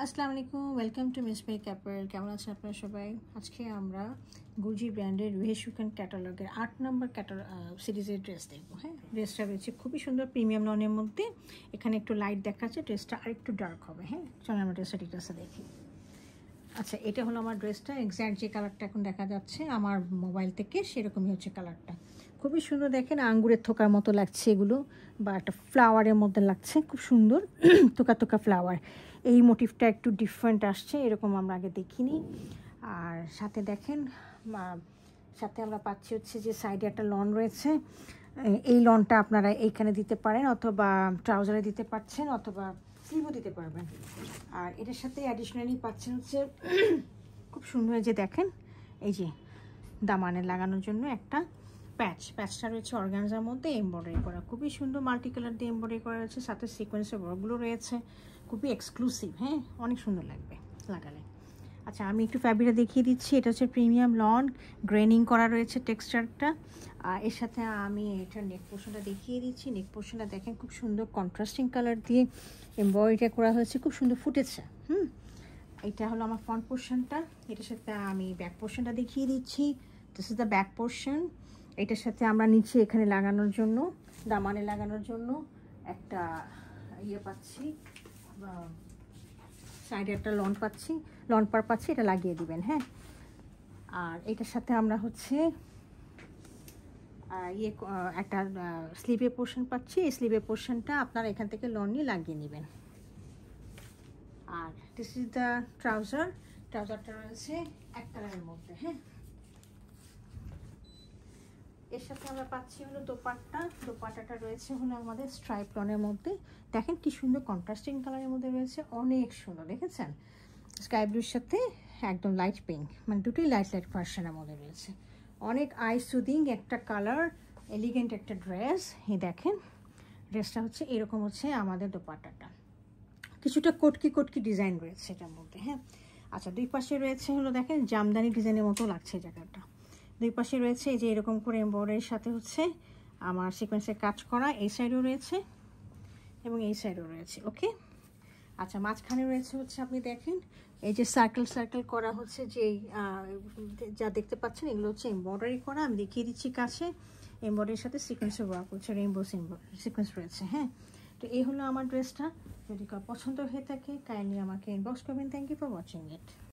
আসসালামু আলাইকুম, welcome to miss make apparel. কেমন আছেন আপনারা সবাই? আজকে আমরা গুজি ব্র্যান্ডের রেহেশুকান ক্যাটালগের 8 নম্বর সিরিজের ড্রেস দেখবো। হ্যাঁ, ড্রেসটা রয়েছে খুবই সুন্দর প্রিমিয়াম লনের মধ্যে। এখানে একটু লাইট দেখাচ্ছে, ড্রেসটা আরেকটু ডার্ক হবে। হ্যাঁ, চলো আমরা ড্রেসটা ডিটেলসে দেখি। আচ্ছা, এটা হলো আমার ড্রেসটা। এক্স্যাক্ট যে কালারটা এখন দেখা যাচ্ছে আমার মোবাইল থেকে, সেরকমই হচ্ছে কালারটা। খুবই সুন্দর, দেখেন আঙ্গুরের থোকার মতো লাগছে এগুলো, বা একটা ফ্লাওয়ারের মধ্যে লাগছে, খুব সুন্দর থোকা থোকা ফ্লাওয়ার। এই মোটিভটা একটু ডিফারেন্ট আসছে, এরকম আমরা আগে দেখিনি। আর সাথে দেখেন, সাথে আমরা পাচ্ছি হচ্ছে যে সাইডে একটা লন রয়েছে। এই লনটা আপনারা এইখানে দিতে পারেন, অথবা ট্রাউজারে দিতে পারছেন, অথবা স্লিভও দিতে পারবেন। আর এটার সাথে অ্যাডিশনালি পাচ্ছেন হচ্ছে খুব সুন্দর, যে দেখেন এই যে দামানে লাগানোর জন্য একটা প্যাচটা রয়েছে অর্গানজার মধ্যে এমব্রয়ডারি করা, খুবই সুন্দর মাল্টি কালার দিয়ে এমব্রয়ডারি করা রয়েছে। সাথে সিকোয়েন্সের ওয়ার্কগুলো রয়েছে, খুবই এক্সক্লুসিভ। হ্যাঁ, অনেক সুন্দর লাগবে লাগালে। আচ্ছা, আমি একটু ফ্যাব্রিকটা দেখিয়ে দিচ্ছি। এটা হচ্ছে প্রিমিয়াম লন, গ্রেনিং করা রয়েছে টেক্সচারটা। এর সাথে আমি এটার নেক পোর্শনটা দেখিয়ে দিচ্ছি। নেক পোর্শনটা দেখেন খুব সুন্দর কন্ট্রাস্টিং কালার দিয়ে এমব্রয়ডারি করা হয়েছে, খুব সুন্দর ফুটেছে। এটা হলো আমার ফ্রন্ট পোর্শনটা। এটার সাথে আমি ব্যাক পোর্শনটা দেখিয়ে দিচ্ছি। This is the back portion. এটার সাথে আমরা নিচে এখানে লাগানোর জন্য, দামানে লাগানোর জন্য একটা ইয়ে পাচ্ছি, সাইডে একটা লন পার পাচ্ছি, এটা লাগিয়ে দিবেন। হ্যাঁ, আর এটার সাথে আমরা হচ্ছে একটা স্লিভের পোর্শন পাচ্ছি। এই স্লিভের পোর্শনটা আপনারা এখান থেকে লন নিয়ে লাগিয়ে নেবেন। আর দিস ইজ দ্য ট্রাউজারটা রয়েছে এক কালারের মধ্যে। হ্যাঁ, এর সাথে আমরা পাচ্ছি হলো দোপাট্টাটা রয়েছে হলো আমাদের স্ট্রাইপ লনের মধ্যে। দেখেন কি সুন্দর কন্ট্রাস্টিং কালারের মধ্যে রয়েছে, অনেক সুন্দর। দেখেছেন, স্কাই ব্লুর সাথে একদম লাইট পিঙ্ক, মানে দুটোই লাইট ভার্সনের মধ্যে রয়েছে। অনেক আই সুদিং একটা কালার, এলিগেন্ট একটা ড্রেস। এই দেখেন ড্রেসটা হচ্ছে এরকম, হচ্ছে আমাদের দোপাট্টাটা কিছুটা কটকি ডিজাইন রয়েছে এটার মধ্যে। হ্যাঁ, আচ্ছা, দুই পাশে রয়েছে হলো দেখেন জামদানি ডিজাইনের মতো লাগছে জায়গাটা। দুই পাশে রয়েছে এই যে এরকম করে এমব্রয়ডারির সাথে হচ্ছে আমার সিকোয়েন্সের কাজ করা, এই সাইডেও রয়েছে এবং এই সাইডেও রয়েছে। ওকে, আচ্ছা, মাঝখানে রয়েছে হচ্ছে আপনি দেখেন এই যে সার্কেল করা হচ্ছে, যে যা দেখতে পাচ্ছেন এগুলো হচ্ছে এমব্রয়ডারি করা। আমি দেখিয়ে দিচ্ছি কাছে, এমব্রয়ডারির সাথে সিকোয়েন্সের ওয়ার্ক হচ্ছে, রেইনবো সিকোয়েন্স রয়েছে। হ্যাঁ, তো এই হলো আমার ড্রেসটা। যদি কারো পছন্দ হয়ে থাকে কাইন্ডলি আমাকে ইনবক্স করবেন। Thank you for watching it.